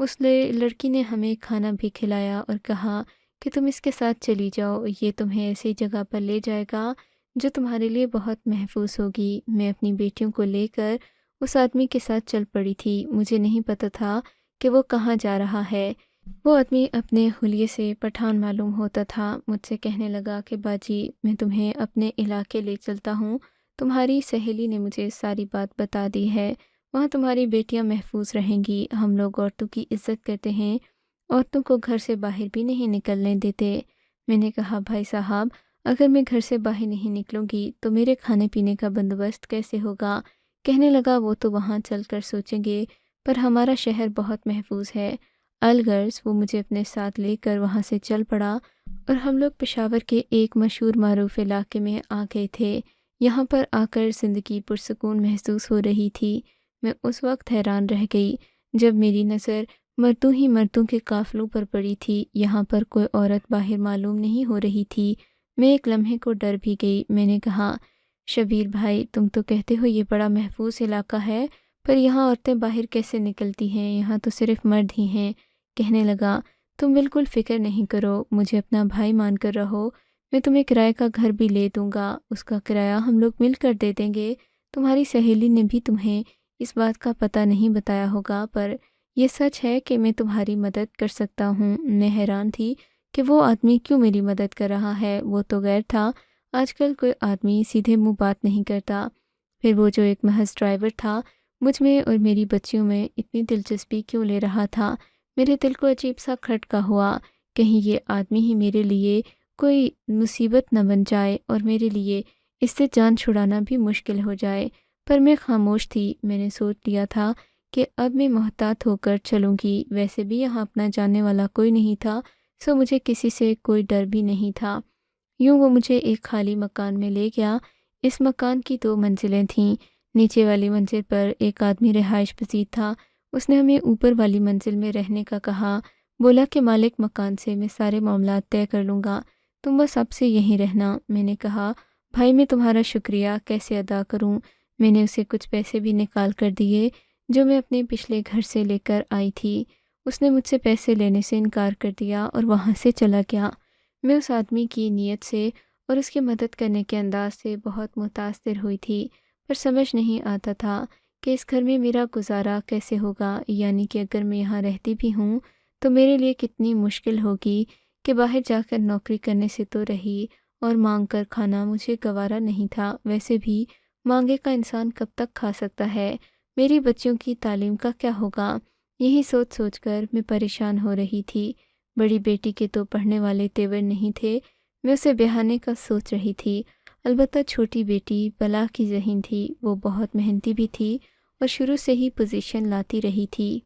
لڑکی نے ہمیں کھانا بھی کھلایا اور کہا کہ تم اس کے ساتھ چلی جاؤ، یہ تمہیں ایسی جگہ پر لے جائے گا جو تمہارے لیے بہت محفوظ ہوگی۔ میں اپنی بیٹیوں کو لے کر اس آدمی کے ساتھ چل پڑی تھی۔ مجھے نہیں پتہ تھا کہ وہ کہاں جا رہا ہے۔ وہ آدمی اپنے حلیے سے پٹھان معلوم ہوتا تھا۔ مجھ سے کہنے لگا کہ باجی میں تمہیں اپنے علاقے لے چلتا ہوں، تمہاری سہیلی نے مجھے ساری بات بتا دی ہے، وہاں تمہاری بیٹیاں محفوظ رہیں گی۔ ہم لوگ عورتوں کی عزت کرتے ہیں، عورتوں کو گھر سے باہر بھی نہیں نکلنے دیتے۔ میں نے کہا بھائی صاحب اگر میں گھر سے باہر نہیں نکلوں گی تو میرے کھانے پینے کا بندوبست کیسے ہوگا؟ کہنے لگا وہ تو وہاں چل کر سوچیں گے، پر ہمارا شہر بہت محفوظ ہے۔ الغرض وہ مجھے اپنے ساتھ لے کر وہاں سے چل پڑا اور ہم لوگ پشاور کے ایک مشہور معروف علاقے میں آ گئے تھے۔ یہاں پر آ کر زندگی پرسکون محسوس ہو رہی تھی۔ میں اس وقت حیران رہ گئی جب میری نظر مردوں ہی مردوں کے قافلوں پر پڑی تھی۔ یہاں پر کوئی عورت باہر معلوم نہیں ہو رہی تھی۔ میں ایک لمحے کو ڈر بھی گئی۔ میں نے کہا شبیر بھائی تم تو کہتے ہو یہ بڑا محفوظ علاقہ ہے، پر یہاں عورتیں باہر کیسے نکلتی ہیں؟ یہاں تو صرف مرد ہی ہیں۔ کہنے لگا تم بالکل فکر نہیں کرو، مجھے اپنا بھائی مان کر رہو، میں تمہیں کرائے کا گھر بھی لے دوں گا، اس کا کرایہ ہم لوگ مل کر دے دیں گے۔ تمہاری سہیلی نے بھی تمہیں اس بات کا پتہ نہیں بتایا ہوگا، پر یہ سچ ہے کہ میں تمہاری مدد کر سکتا ہوں۔ میں حیران تھی کہ وہ آدمی کیوں میری مدد کر رہا ہے، وہ تو غیر تھا۔ آج کل کوئی آدمی سیدھے منہ بات نہیں کرتا۔ پھر وہ جو ایک محض ڈرائیور تھا مجھ میں اور میری بچیوں میں اتنی دلچسپی کیوں لے رہا تھا؟ میرے دل کو عجیب سا کھٹکا ہوا، کہیں یہ آدمی ہی میرے لیے کوئی مصیبت نہ بن جائے اور میرے لیے اس سے جان چھڑانا بھی مشکل ہو جائے۔ پر میں خاموش تھی۔ میں نے سوچ لیا تھا کہ اب میں محتاط ہو کر چلوں گی، ویسے بھی یہاں اپنا جاننے والا کوئی نہیں تھا، سو مجھے کسی سے کوئی ڈر بھی نہیں تھا۔ یوں وہ مجھے ایک خالی مکان میں لے گیا۔ اس مکان کی 2 منزلیں تھیں۔ نیچے والی منزل پر ایک آدمی رہائش پذیر تھا۔ اس نے ہمیں اوپر والی منزل میں رہنے کا کہا، بولا کہ مالک مکان سے میں سارے معاملات طے کر لوں گا، تم بس اب سے یہیں رہنا۔ میں نے کہا بھائی میں تمہارا شکریہ کیسے ادا کروں؟ میں نے اسے کچھ پیسے بھی نکال کر دیے جو میں اپنے پچھلے گھر سے لے کر آئی تھی۔ اس نے مجھ سے پیسے لینے سے انکار کر دیا اور وہاں سے چلا گیا۔ میں اس آدمی کی نیت سے اور اس کی مدد کرنے کے انداز سے بہت متاثر ہوئی تھی، پر سمجھ نہیں آتا تھا کہ اس گھر میں میرا گزارا کیسے ہوگا، یعنی کہ اگر میں یہاں رہتی بھی ہوں تو میرے لیے کتنی مشکل ہوگی کہ باہر جا کر نوکری کرنے سے تو رہی اور مانگ کر کھانا مجھے گوارا نہیں تھا۔ ویسے بھی مانگے کا انسان کب تک کھا سکتا ہے؟ میری بچیوں کی تعلیم کا کیا ہوگا؟ یہی سوچ سوچ کر میں پریشان ہو رہی تھی۔ بڑی بیٹی کے تو پڑھنے والے تیور نہیں تھے، میں اسے بیاہنے کا سوچ رہی تھی۔ البتہ چھوٹی بیٹی بلا کی ذہین تھی، وہ بہت محنتی بھی تھی اور شروع سے ہی پوزیشن لاتی رہی تھی۔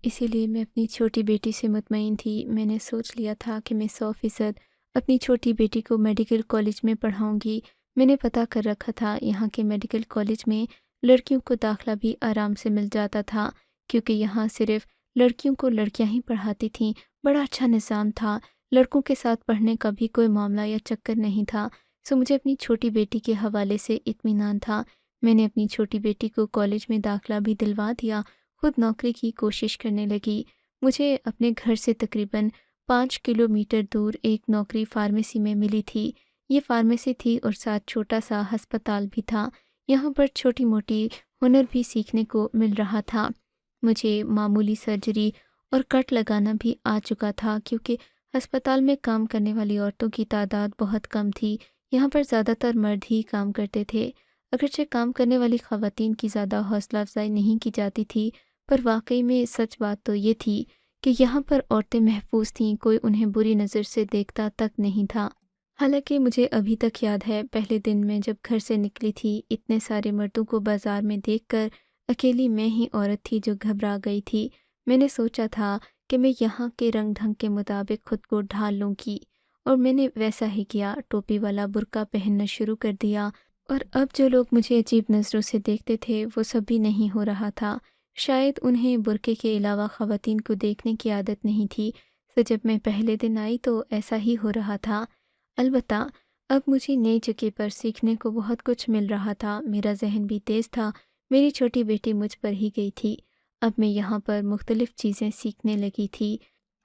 اسی لیے میں اپنی چھوٹی بیٹی سے مطمئن تھی۔ میں نے سوچ لیا تھا کہ میں 100% اپنی چھوٹی بیٹی کو میڈیکل کالج میں پڑھاؤں گی۔ میں نے پتہ کر رکھا تھا یہاں کے میڈیکل کالج میں لڑکیوں کو داخلہ بھی آرام سے مل جاتا تھا، کیونکہ یہاں صرف لڑکیوں کو لڑکیاں ہی پڑھاتی تھیں۔ بڑا اچھا نظام تھا، لڑکوں کے ساتھ پڑھنے کا بھی کوئی معاملہ یا چکر نہیں تھا، سو مجھے اپنی چھوٹی بیٹی کے حوالے سے اطمینان تھا۔ میں نے اپنی چھوٹی بیٹی کو کالج میں داخلہ بھی دلوا دیا، خود نوکری کی کوشش کرنے لگی۔ مجھے اپنے گھر سے تقریباً 5 کلومیٹر دور ایک نوکری فارمیسی میں ملی تھی۔ یہ فارمیسی تھی اور ساتھ چھوٹا سا ہسپتال بھی تھا۔ یہاں پر چھوٹی موٹی ہنر بھی سیکھنے کو مل رہا تھا۔ مجھے معمولی سرجری اور کٹ لگانا بھی آ چکا تھا، کیونکہ ہسپتال میں کام کرنے والی عورتوں کی تعداد بہت کم تھی۔ یہاں پر زیادہ تر مرد ہی کام کرتے تھے۔ اگرچہ کام کرنے والی خواتین کی زیادہ حوصلہ افزائی نہیں کی جاتی تھی، پر واقعی میں سچ بات تو یہ تھی کہ یہاں پر عورتیں محفوظ تھیں، کوئی انہیں بری نظر سے دیکھتا تک نہیں تھا۔ حالانکہ مجھے ابھی تک یاد ہے پہلے دن میں جب گھر سے نکلی تھی، اتنے سارے مردوں کو بازار میں دیکھ کر اکیلی میں ہی عورت تھی جو گھبرا گئی تھی۔ میں نے سوچا تھا کہ میں یہاں کے رنگ ڈھنگ کے مطابق خود کو ڈھال لوں گی، اور میں نے ویسا ہی کیا، ٹوپی والا برقع پہننا شروع کر دیا، اور اب جو لوگ مجھے عجیب نظروں سے دیکھتے تھے وہ سب بھی نہیں ہو رہا تھا۔ شاید انہیں برقعے کے علاوہ خواتین کو دیکھنے کی عادت نہیں تھی، تو جب میں پہلے دن آئی تو ایسا ہی ہو رہا تھا۔ البتہ اب مجھے نئی جگہ پر سیکھنے کو بہت کچھ مل رہا تھا، میرا ذہن بھی تیز تھا، میری چھوٹی بیٹی مجھ پر ہی گئی تھی۔ اب میں یہاں پر مختلف چیزیں سیکھنے لگی تھی۔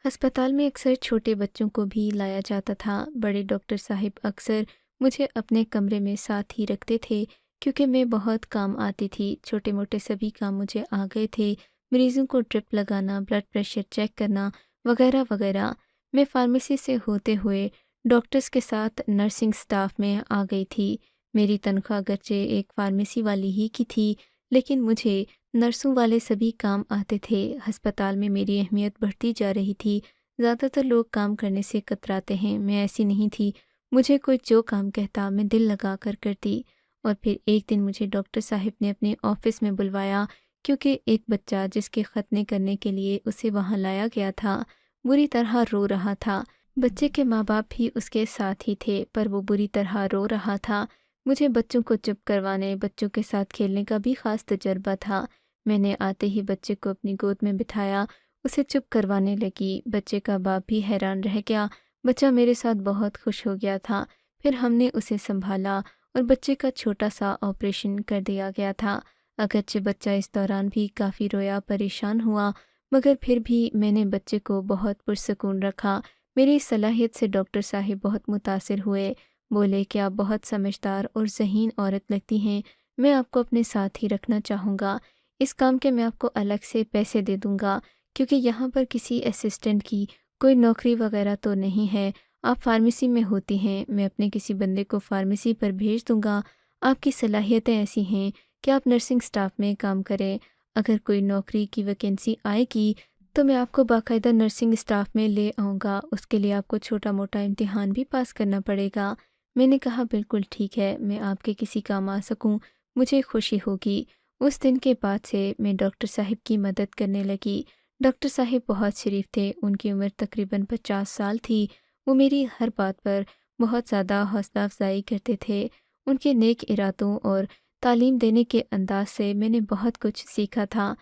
ہسپتال میں اکثر چھوٹے بچوں کو بھی لایا جاتا تھا۔ بڑے ڈاکٹر صاحب اکثر مجھے اپنے کمرے میں ساتھ ہی رکھتے تھے کیونکہ میں بہت کام آتی تھی۔ چھوٹے موٹے سبھی کام مجھے آ گئے تھے، مریضوں کو ڈرپ لگانا، بلڈ پریشر چیک کرنا وغیرہ وغیرہ۔ میں فارمیسی سے ہوتے ہوئے ڈاکٹرز کے ساتھ نرسنگ سٹاف میں آ گئی تھی۔ میری تنخواہ اگرچہ ایک فارمیسی والی ہی کی تھی، لیکن مجھے نرسوں والے سبھی کام آتے تھے۔ ہسپتال میں میری اہمیت بڑھتی جا رہی تھی۔ زیادہ تر لوگ کام کرنے سے کتراتے ہیں، میں ایسی نہیں تھی۔ مجھے کوئی جو کام کہتا میں دل لگا کر کرتی۔ اور پھر ایک دن مجھے ڈاکٹر صاحب نے اپنے آفس میں بلوایا کیونکہ ایک بچہ جس کے ختنے کرنے کے لیے اسے وہاں لایا گیا تھا بری طرح رو رہا تھا۔ بچے کے ماں باپ بھی اس کے ساتھ ہی تھے، پر وہ بری طرح رو رہا تھا۔ مجھے بچوں کو چپ کروانے، بچوں کے ساتھ کھیلنے کا بھی خاص تجربہ تھا۔ میں نے آتے ہی بچے کو اپنی گود میں بٹھایا، اسے چپ کروانے لگی۔ بچے کا باپ بھی حیران رہ گیا۔ بچہ میرے ساتھ بہت خوش ہو گیا تھا۔ پھر ہم نے اسے سنبھالا اور بچے کا چھوٹا سا آپریشن کر دیا گیا تھا۔ اگرچہ بچہ اس دوران بھی کافی رویا، پریشان ہوا، مگر پھر بھی میں نے بچے کو بہت پرسکون رکھا۔ میری صلاحیت سے ڈاکٹر صاحب بہت متاثر ہوئے، بولے کہ آپ بہت سمجھدار اور ذہین عورت لگتی ہیں، میں آپ کو اپنے ساتھ ہی رکھنا چاہوں گا۔ اس کام کے میں آپ کو الگ سے پیسے دے دوں گا کیونکہ یہاں پر کسی اسسٹنٹ کی کوئی نوکری وغیرہ تو نہیں ہے، آپ فارمیسی میں ہوتی ہیں، میں اپنے کسی بندے کو فارمیسی پر بھیج دوں گا۔ آپ کی صلاحیتیں ایسی ہیں کہ آپ نرسنگ سٹاف میں کام کریں۔ اگر کوئی نوکری کی ویکینسی آئے گی تو میں آپ کو باقاعدہ نرسنگ سٹاف میں لے آؤں گا، اس کے لیے آپ کو چھوٹا موٹا امتحان بھی پاس کرنا پڑے گا۔ میں نے کہا بالکل ٹھیک ہے، میں آپ کے کسی کام آ سکوں مجھے خوشی ہوگی۔ اس دن کے بعد سے میں ڈاکٹر صاحب کی مدد کرنے لگی۔ ڈاکٹر صاحب بہت شریف تھے، ان کی عمر تقریباً 50 سال تھی۔ وہ میری ہر بات پر بہت زیادہ حوصلہ افزائی کرتے تھے۔ ان کے نیک ارادوں اور تعلیم دینے کے انداز سے میں نے بہت کچھ سیکھا تھا۔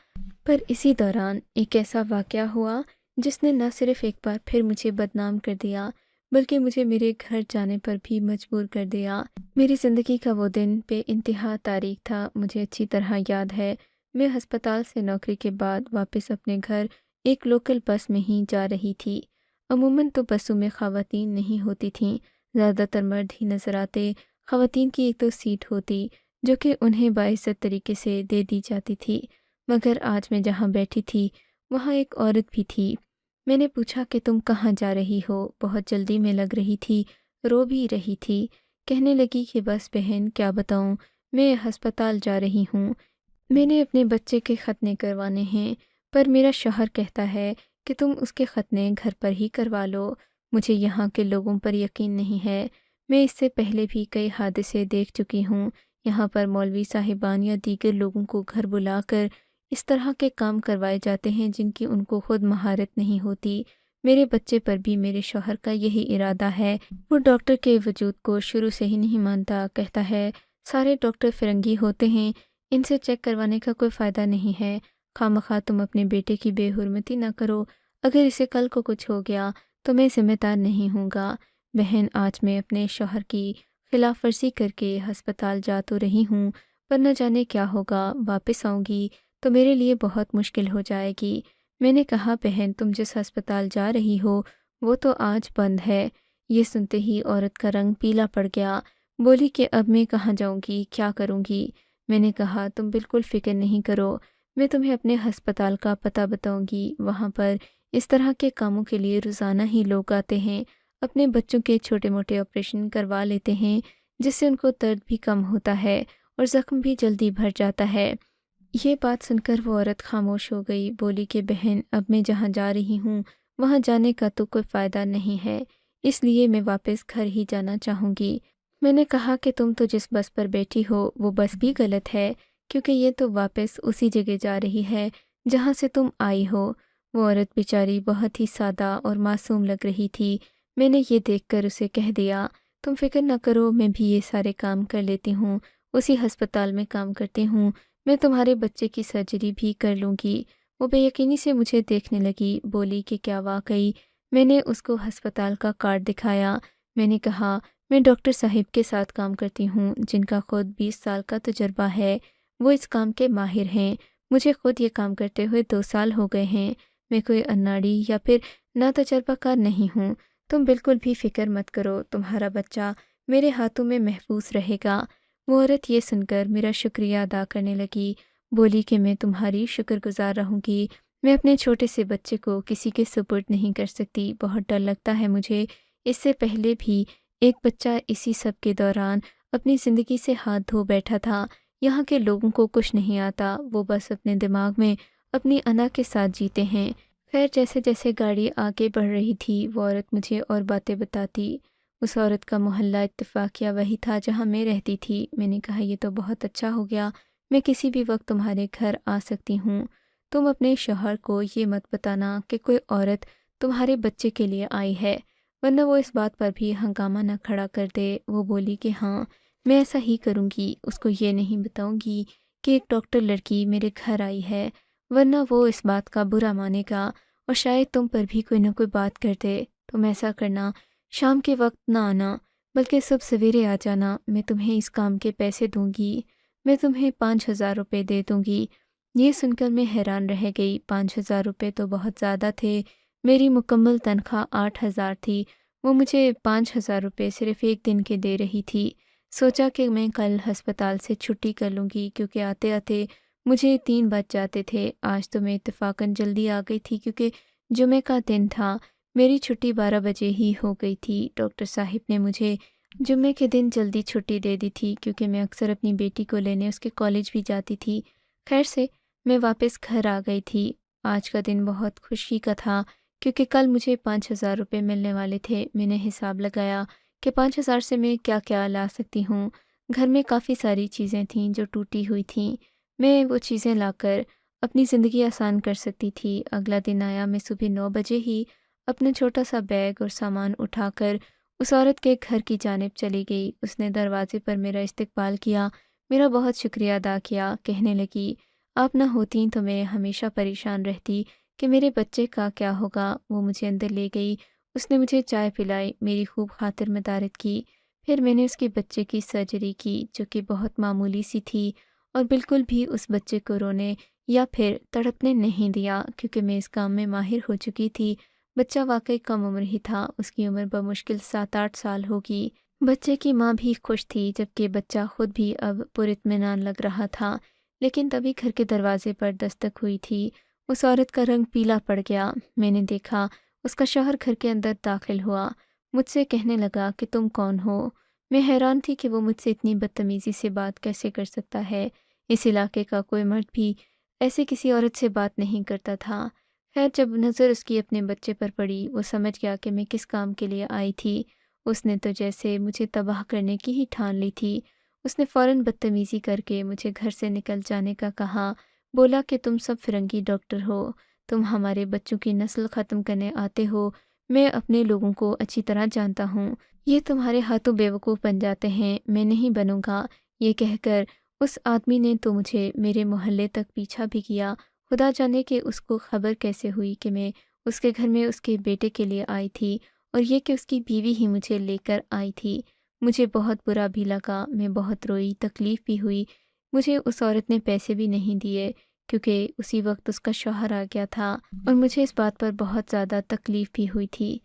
پر اسی دوران ایک ایسا واقعہ ہوا جس نے نہ صرف ایک بار پھر مجھے بدنام کر دیا بلکہ مجھے میرے گھر جانے پر بھی مجبور کر دیا۔ میری زندگی کا وہ دن بے انتہا تاریک تھا، مجھے اچھی طرح یاد ہے۔ میں ہسپتال سے نوکری کے بعد واپس اپنے گھر ایک لوکل بس میں ہی جا رہی تھی۔ عموماً تو بسوں میں خواتین نہیں ہوتی تھیں، زیادہ تر مرد ہی نظر آتے۔ خواتین کی ایک تو سیٹ ہوتی جو کہ انہیں باعزت طریقے سے دے دی جاتی تھی، مگر آج میں جہاں بیٹھی تھی وہاں ایک عورت بھی تھی۔ میں نے پوچھا کہ تم کہاں جا رہی ہو؟ بہت جلدی میں لگ رہی تھی، رو بھی رہی تھی۔ کہنے لگی کہ بس بہن کیا بتاؤں، میں ہسپتال جا رہی ہوں، میں نے اپنے بچے کے ختنے کروانے ہیں، پر میرا شوہر کہتا ہے کہ تم اس کے ختنے گھر پر ہی کروا لو۔ مجھے یہاں کے لوگوں پر یقین نہیں ہے، میں اس سے پہلے بھی کئی حادثے دیکھ چکی ہوں۔ یہاں پر مولوی صاحبان یا دیگر لوگوں کو گھر بلا کر اس طرح کے کام کروائے جاتے ہیں جن کی ان کو خود مہارت نہیں ہوتی۔ میرے بچے پر بھی میرے شوہر کا یہی ارادہ ہے۔ وہ ڈاکٹر کے وجود کو شروع سے ہی نہیں مانتا، کہتا ہے سارے ڈاکٹر فرنگی ہوتے ہیں، ان سے چیک کروانے کا کوئی فائدہ نہیں ہے۔ خواہ مخواہ تم اپنے بیٹے کی بے حرمتی نہ کرو، اگر اسے کل کو کچھ ہو گیا تو میں ذمہ دار نہیں ہوں گا۔ بہن آج میں اپنے شوہر کی خلاف ورزی کر کے ہسپتال جا تو رہی ہوں، پر نہ جانے کیا ہوگا، واپس آؤں گی تو میرے لیے بہت مشکل ہو جائے گی۔ میں نے کہا بہن تم جس ہسپتال جا رہی ہو وہ تو آج بند ہے۔ یہ سنتے ہی عورت کا رنگ پیلا پڑ گیا، بولی کہ اب میں کہاں جاؤں گی، کیا کروں گی؟ میں نے کہا تم بالکل فکر نہیں کرو، میں تمہیں اپنے ہسپتال کا پتہ بتاؤں گی، وہاں پر اس طرح کے کاموں کے لیے روزانہ ہی لوگ آتے ہیں، اپنے بچوں کے چھوٹے موٹے آپریشن کروا لیتے ہیں جس سے ان کو درد بھی کم ہوتا ہے اور زخم بھی جلدی بھر جاتا ہے۔ یہ بات سن کر وہ عورت خاموش ہو گئی، بولی کہ بہن اب میں جہاں جا رہی ہوں وہاں جانے کا تو کوئی فائدہ نہیں ہے، اس لیے میں واپس گھر ہی جانا چاہوں گی۔ میں نے کہا کہ تم تو جس بس پر بیٹھی ہو وہ بس بھی غلط ہے کیونکہ یہ تو واپس اسی جگہ جا رہی ہے جہاں سے تم آئی ہو۔ وہ عورت بیچاری بہت ہی سادہ اور معصوم لگ رہی تھی۔ میں نے یہ دیکھ کر اسے کہہ دیا تم فکر نہ کرو، میں بھی یہ سارے کام کر لیتی ہوں، اسی ہسپتال میں کام کرتی ہوں، میں تمہارے بچے کی سرجری بھی کر لوں گی۔ وہ بے یقینی سے مجھے دیکھنے لگی، بولی کہ کیا واقعی؟ میں نے اس کو ہسپتال کا کارڈ دکھایا۔ میں نے کہا میں ڈاکٹر صاحب کے ساتھ کام کرتی ہوں جن کا خود 20 سال کا تجربہ ہے، وہ اس کام کے ماہر ہیں، مجھے خود یہ کام کرتے ہوئے 2 سال ہو گئے ہیں۔ میں کوئی اناڑی یا پھر نا تجربہ کار نہیں ہوں۔ تم بالکل بھی فکر مت کرو، تمہارا بچہ میرے ہاتھوں میں محفوظ رہے گا۔ وہ عورت یہ سن کر میرا شکریہ ادا کرنے لگی، بولی کہ میں تمہاری شکر گزار رہوں گی۔ میں اپنے چھوٹے سے بچے کو کسی کے سپرد نہیں کر سکتی، بہت ڈر لگتا ہے مجھے۔ اس سے پہلے بھی ایک بچہ اسی سب کے دوران اپنی زندگی سے ہاتھ دھو بیٹھا تھا۔ یہاں کے لوگوں کو کچھ نہیں آتا، وہ بس اپنے دماغ میں اپنی انا کے ساتھ جیتے ہیں۔ خیر، جیسے جیسے گاڑی آگے بڑھ رہی تھی وہ عورت مجھے اور باتیں بتاتی۔ اس عورت کا محلہ اتفاقیہ وہی تھا جہاں میں رہتی تھی۔ میں نے کہا یہ تو بہت اچھا ہو گیا، میں کسی بھی وقت تمہارے گھر آ سکتی ہوں۔ تم اپنے شوہر کو یہ مت بتانا کہ کوئی عورت تمہارے بچے کے لیے آئی ہے، ورنہ وہ اس بات پر بھی ہنگامہ نہ کھڑا کر دے۔ وہ بولی کہ ہاں میں ایسا ہی کروں گی، اس کو یہ نہیں بتاؤں گی کہ ایک ڈاکٹر لڑکی میرے گھر آئی ہے، ورنہ وہ اس بات کا برا مانے گا اور شاید تم پر بھی کوئی نہ کوئی بات کر دے۔ تم ایسا کرنا، شام کے وقت نہ آنا بلکہ صبح سویرے آ جانا، میں تمہیں اس کام کے پیسے دوں گی، میں تمہیں 5,000 روپے دے دوں گی۔ یہ سن کر میں حیران رہ گئی، 5,000 روپے تو بہت زیادہ تھے، میری مکمل تنخواہ 8,000 تھی، وہ مجھے 5,000 روپے صرف ایک دن کے دے رہی تھی۔ سوچا کہ میں کل ہسپتال سے چھٹی کر لوں گی کیونکہ آتے آتے مجھے 3 بج جاتے تھے۔ آج تو میں اتفاقاً جلدی آ گئی تھی کیونکہ جمعہ کا دن تھا، میری چھٹی 12 بجے ہی ہو گئی تھی۔ ڈاکٹر صاحب نے مجھے جمعے کے دن جلدی چھٹی دے دی تھی کیونکہ میں اکثر اپنی بیٹی کو لینے اس کے کالج بھی جاتی تھی۔ خیر سے میں واپس گھر آ گئی تھی۔ آج کا دن بہت خوشی کا تھا کیونکہ کل مجھے 5,000 روپے ملنے والے تھے۔ میں نے حساب لگایا کہ 5,000 سے میں کیا کیا لا سکتی ہوں۔ گھر میں کافی ساری چیزیں تھیں جو ٹوٹی ہوئی تھیں، میں وہ چیزیں لا کر اپنی زندگی آسان کر سکتی تھی۔ اگلا دن آیا، میں صبح 9 بجے ہی اپنا چھوٹا سا بیگ اور سامان اٹھا کر اس عورت کے گھر کی جانب چلی گئی۔ اس نے دروازے پر میرا استقبال کیا، میرا بہت شکریہ ادا کیا، کہنے لگی آپ نہ ہوتیں تو میں ہمیشہ پریشان رہتی کہ میرے بچے کا کیا ہوگا۔ وہ مجھے اندر لے گئی، اس نے مجھے چائے پلائی، میری خوب خاطر مدارت کی۔ پھر میں نے اس کے بچے کی سرجری کی جو کہ بہت معمولی سی تھی، اور بالکل بھی اس بچے کو رونے یا پھر تڑپنے نہیں دیا کیونکہ میں اس کام میں ماہر ہو چکی تھی۔ بچہ واقعی کم عمر ہی تھا، اس کی عمر بمشکل 7-8 سال ہوگی۔ بچے کی ماں بھی خوش تھی جبکہ بچہ خود بھی اب پراطمینان لگ رہا تھا، لیکن تبھی گھر کے دروازے پر دستک ہوئی تھی۔ اس عورت کا رنگ پیلا پڑ گیا۔ میں نے دیکھا اس کا شوہر گھر کے اندر داخل ہوا، مجھ سے کہنے لگا کہ تم کون ہو؟ میں حیران تھی کہ وہ مجھ سے اتنی بدتمیزی سے بات کیسے کر سکتا ہے، اس علاقے کا کوئی مرد بھی ایسے کسی عورت سے بات نہیں کرتا تھا۔ خیر، جب نظر اس کی اپنے بچے پر پڑی وہ سمجھ گیا کہ میں کس کام کے لیے آئی تھی۔ اس نے تو جیسے مجھے تباہ کرنے کی ہی ٹھان لی تھی۔ اس نے فوراً بدتمیزی کر کے مجھے گھر سے نکل جانے کا کہا، بولا کہ تم سب فرنگی ڈاکٹر ہو، تم ہمارے بچوں کی نسل ختم کرنے آتے ہو، میں اپنے لوگوں کو اچھی طرح جانتا ہوں، یہ تمہارے ہاتھوں بیوقوف بن جاتے ہیں، میں نہیں بنوں گا۔ یہ کہہ کر اس آدمی نے تو مجھے میرے محلے تک پیچھا بھی کیا۔ خدا جانے کہ اس کو خبر کیسے ہوئی کہ میں اس کے گھر میں اس کے بیٹے کے لیے آئی تھی، اور یہ کہ اس کی بیوی ہی مجھے لے کر آئی تھی۔ مجھے بہت برا بھی لگا، میں بہت روئی، تکلیف بھی ہوئی۔ مجھے اس عورت نے پیسے بھی نہیں دیے کیونکہ اسی وقت اس کا شوہر آ گیا تھا، اور مجھے اس بات پر بہت زیادہ تکلیف بھی ہوئی تھی۔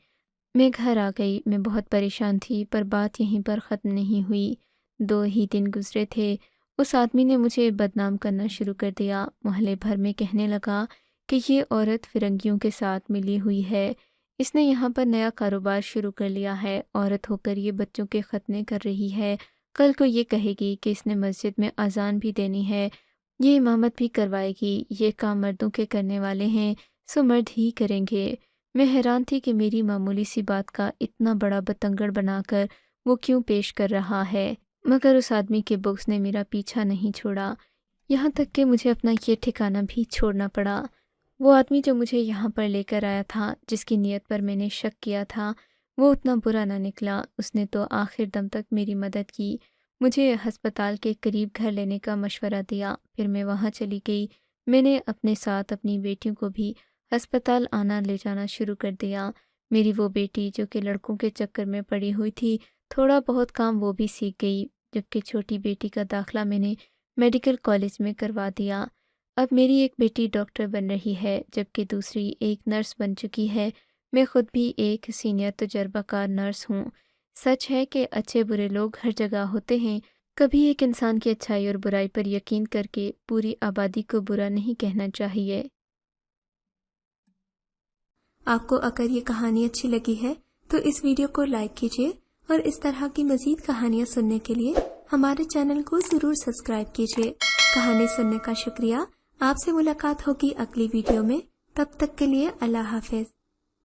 میں گھر آ گئی، میں بہت پریشان تھی، پر بات یہیں پر ختم نہیں ہوئی۔ 2 ہی دن گزرے تھے، اس آدمی نے مجھے بدنام کرنا شروع کر دیا۔ محلے بھر میں کہنے لگا کہ یہ عورت فرنگیوں کے ساتھ ملی ہوئی ہے، اس نے یہاں پر نیا کاروبار شروع کر لیا ہے، عورت ہو کر یہ بچوں کے ختنے کر رہی ہے، کل کو یہ کہے گی کہ اس نے مسجد میں اذان بھی دینی ہے، یہ امامت بھی کروائے گی، یہ کام مردوں کے کرنے والے ہیں سو مرد ہی کریں گے۔ میں حیران تھی کہ میری معمولی سی بات کا اتنا بڑا بتنگڑ بنا کر وہ کیوں پیش کر رہا ہے، مگر اس آدمی کے بغض نے میرا پیچھا نہیں چھوڑا، یہاں تک کہ مجھے اپنا یہ ٹھکانہ بھی چھوڑنا پڑا۔ وہ آدمی جو مجھے یہاں پر لے کر آیا تھا، جس کی نیت پر میں نے شک کیا تھا، وہ اتنا برا نہ نکلا، اس نے تو آخر دم تک میری مدد کی، مجھے ہسپتال کے قریب گھر لینے کا مشورہ دیا۔ پھر میں وہاں چلی گئی، میں نے اپنے ساتھ اپنی بیٹیوں کو بھی ہسپتال آنا لے جانا شروع کر دیا۔ میری وہ بیٹی جو کہ لڑکوں کے چکر میں پڑی ہوئی تھی، تھوڑا بہت کام وہ بھی سیکھ گئی، جبکہ چھوٹی بیٹی کا داخلہ میں نے میڈیکل کالج میں کروا دیا۔ اب میری ایک بیٹی ڈاکٹر بن رہی ہے جبکہ دوسری ایک نرس بن چکی ہے۔ میں خود بھی ایک سینئر تجربہ کار نرس ہوں۔ سچ ہے کہ اچھے برے لوگ ہر جگہ ہوتے ہیں۔ کبھی ایک انسان کی اچھائی اور برائی پر یقین کر کے پوری آبادی کو برا نہیں کہنا چاہیے۔ آپ کو اگر یہ کہانی اچھی لگی ہے تو اس ویڈیو کو لائک کیجیے اور اس طرح کی مزید کہانیاں سننے کے لیے ہمارے چینل کو ضرور سبسکرائب کیجیے۔ کہانی سننے کا شکریہ۔ آپ سے ملاقات ہوگی اگلی ویڈیو میں۔ تب تک کے لیے اللہ حافظ۔